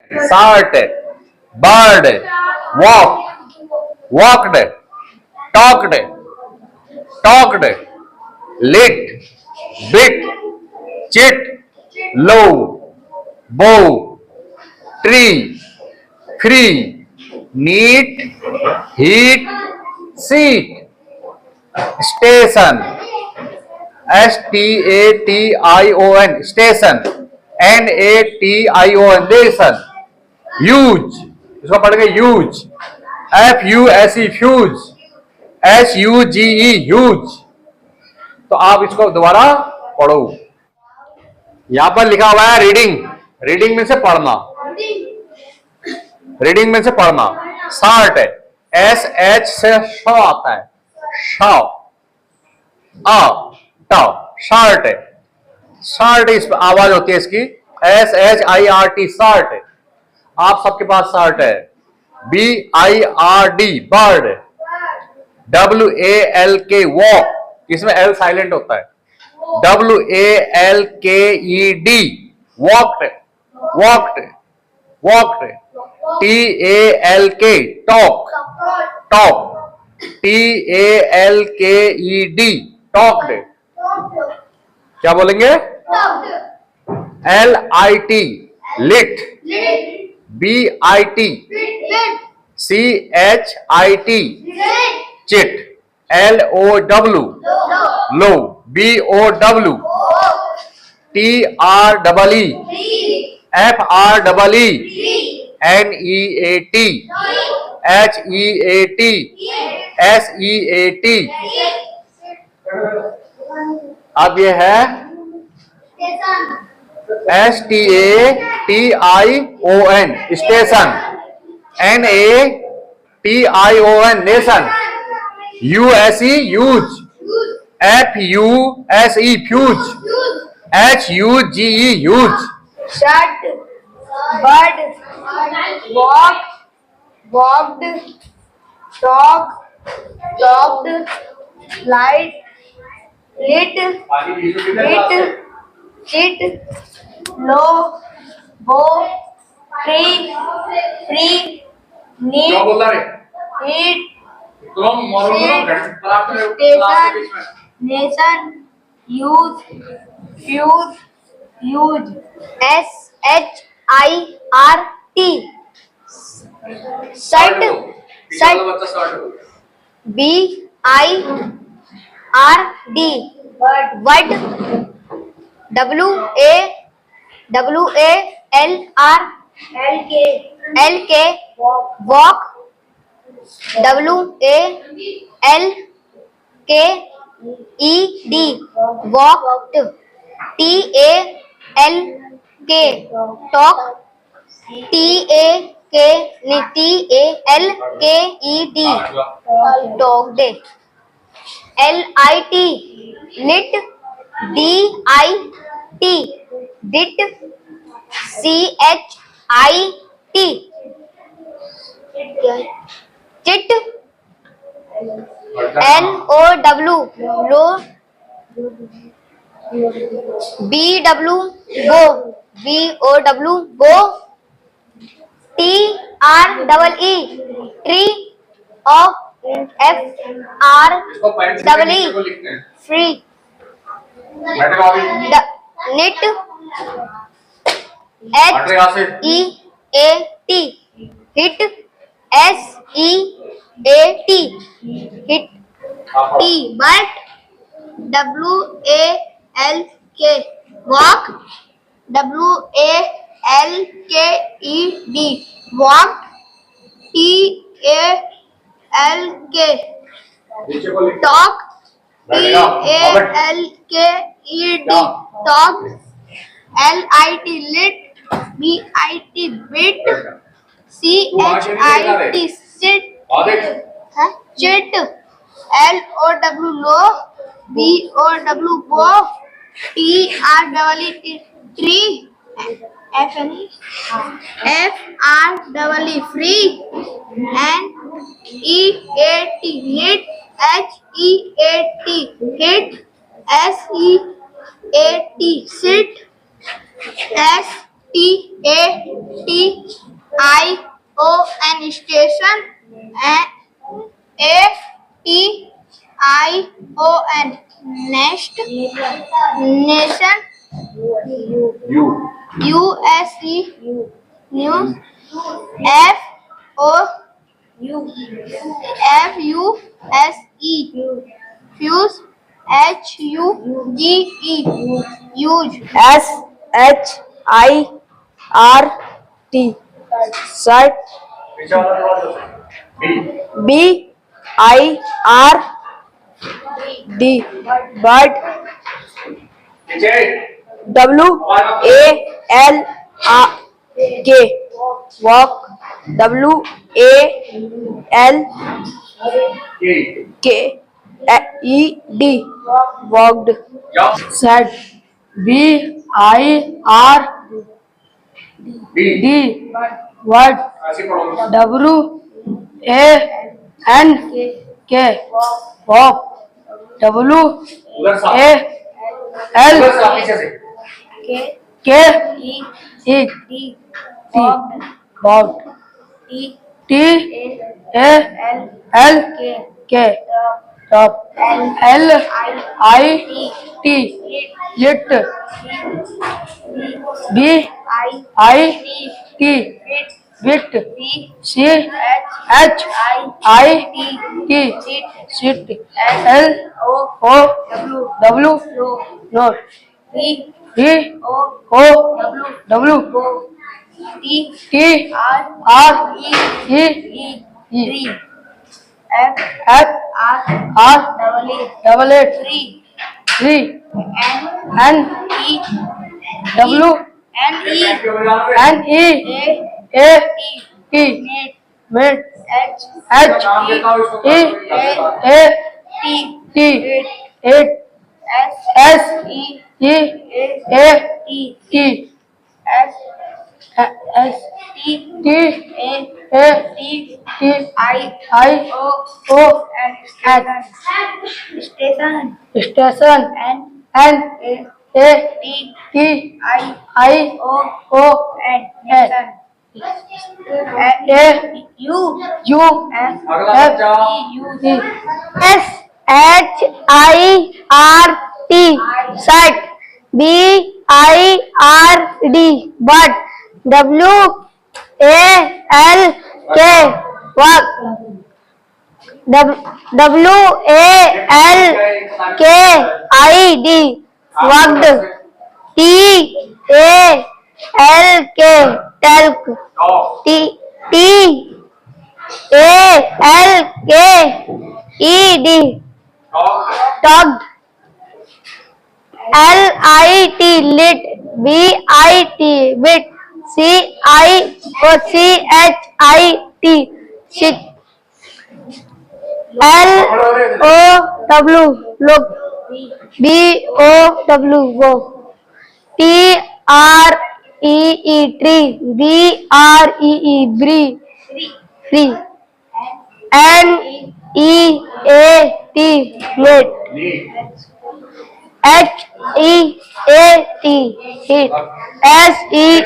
Sart, bird, walk, walked, talked, talked, lit, bit, chit, low, bow, tree, free, neat, heat, seat, station, STATION, station, NATION, nation, huge, इसको पढ़ेंगे huge, FUSE, fuse, SUGE, huge। तो आप इसको दोबारा पढ़ो। यहां पर लिखा हुआ है रीडिंग, रीडिंग में से पढ़ना, रीडिंग में से पढ़ना। शार्ट, SH से श आता है, श शार्ट, शार्ट इस आवाज होती है इसकी, SHIRT, शार्ट। आप सबके पास शार्ट है। BIRD, बर्ड, WALK, वॉक, इसमें L साइलेंट होता है, WALKED, walked, walked, walked, TALK, talk, talk, TALKED, talked. क्या बोलेंगे? LIT, lit, BIT, CHIT, chit, LOW, low, BOW, TREE, FREE, NEAT, HEAT, SEAT। अब ये है STATION, station, NATION, nation, USE, use, FUSE, fuse, HUGE, use. Shut, bird, walk, walked, talk, talked, light, lit, chit, low, bow, tree, free, neat, heat, station, nation, use, fuse, huge, SHIRT, shut, BIRD, word, WALK, walk, WALKED, walked, TALK, talk, TALKED, talked, LIT, lit, DIT, dit, CHIT, chit, LOW, low, BW, go, BOW, go, TREE, tree, of, FREE, free, knit, HEAT, hit, SEAT, hit, T, but, WALK, walk, WALKED, walked, TALK, talk, TALKED, talked, LIT, lit, BIT, bit, CHIT, sit, chit, LOW, low, BOW, bow, TREE, tree, FREE, free, NEAT, hit, HEAT, hit, SEAT, sit, STATION station NATION nest nation U USE news FUSE fuse HUGE huge SHIRT shirt पीछे वाला थोड़ा सा B BIRD bird पीछे WALK walk WALKED walked jump said BIRD B word ऐसे पढ़ो WANK walk उधर साफ WAL उधर साफ पीछे से K it about TALK top LIT lit BIT bit CHIT sit LOW note VOW TREE FR tree NEWNEAT mate HEAT station अगला बच्चा SHIRT BIRD but WALK walk WALKID walked TALK talk TALKED talked LIT lit BIT bit CHIT sit LOW look BOW go TREE tree BREE bree free NEAT net HEAT heat SEAT seat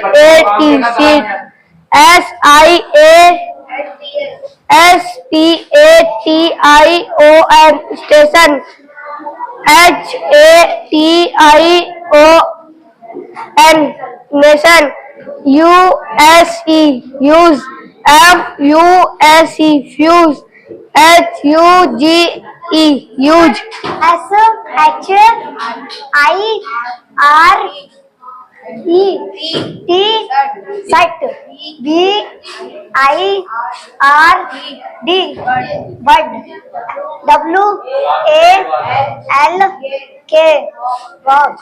STATION station HATION nation USE use FUSE fuse HUGE huge SHIRT sight BIRD bird WALK walk WALK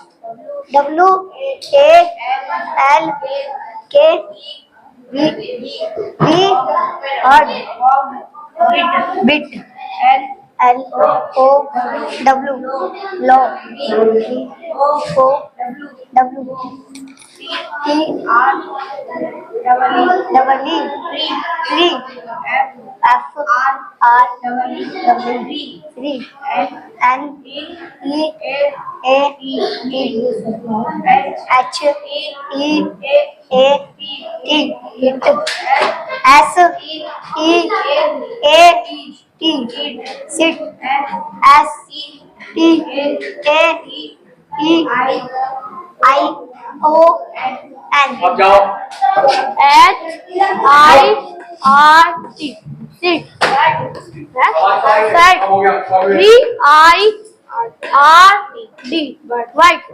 bit LOW low VOW TREE tree F R W free N E A T H E A T S E A T sit S T A E I O N अब जाओ। HIRT sit अब हो गया, अब हो गया। VIRD white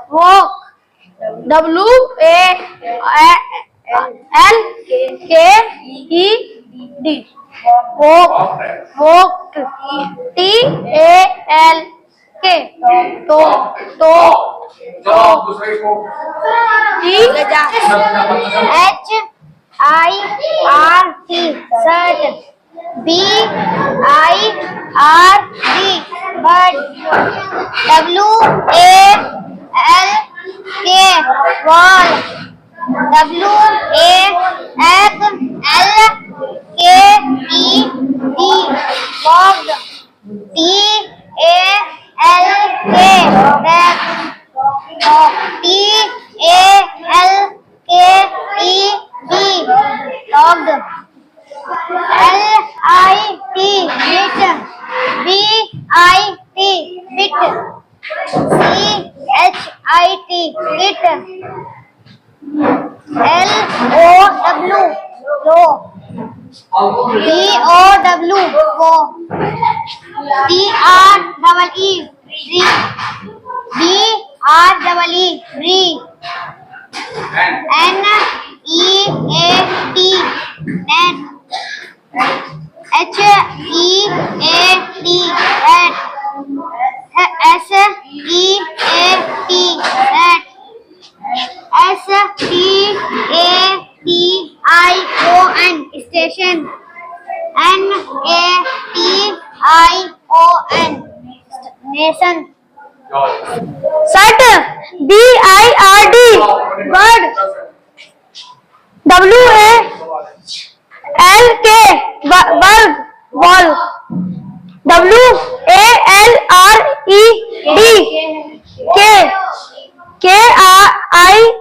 WALK walk WALKED walked TALK जाओ दूसरे को। HIRT shirt BIRD bird WALK wall WALKED walked TALK bag TALKED logged LIT lit BIT bit CHIT kit LOW low DOW go TREE tree BREE bree NEAT net HEAT SEAT STATION station NATION nation shirt BIRD bird WALK berg wall WALRED KIED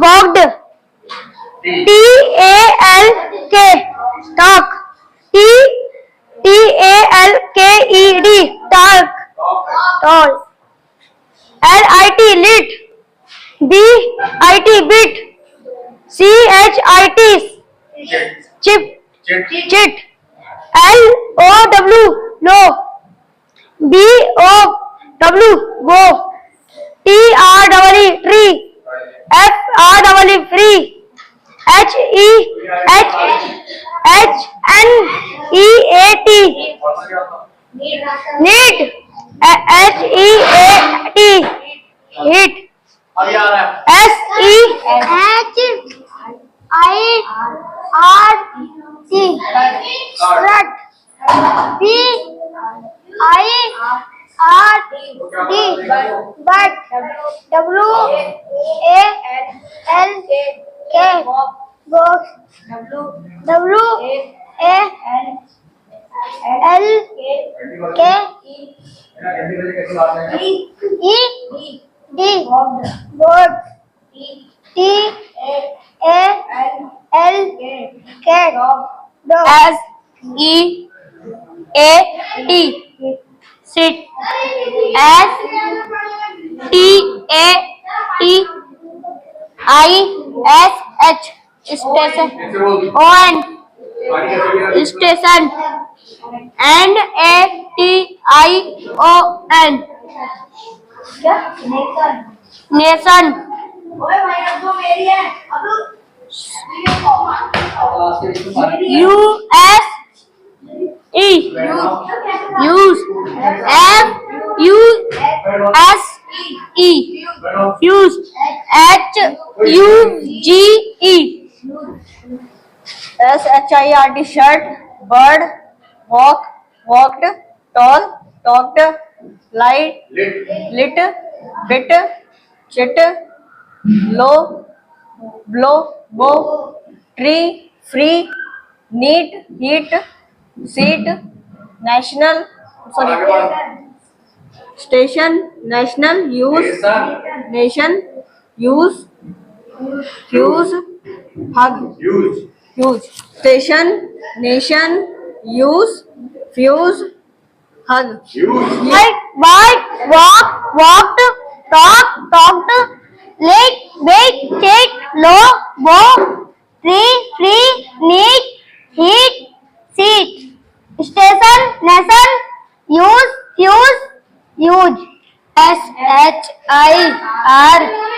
walked TALK TALKED talk tall LIT lit BIT bit CHIT chip chit LOW low BOW go TREE tree FREE free HEHNEAT need HEAT hit अभी आ रहा है। SEHIRT strut BIRD but WALK box WALKED board TALK dog SEAT sit STATISH station ON station NATION nation US use fuse SHIRT shirt bird walk walked tall talked light lit lit bit, chit, low, blow, bow, tree, free, neat, heat, seat, national, sorry, station, national, use, nation, use, fuse, hug, huge, station, nation, use, fuse, hug, Fight, bite, walk, walked, talk, talked, late, wait, check, low, bow, tree, free, neat, heat, seat, station, nation, use, fuse, huge. SHIRT BIRD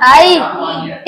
LIT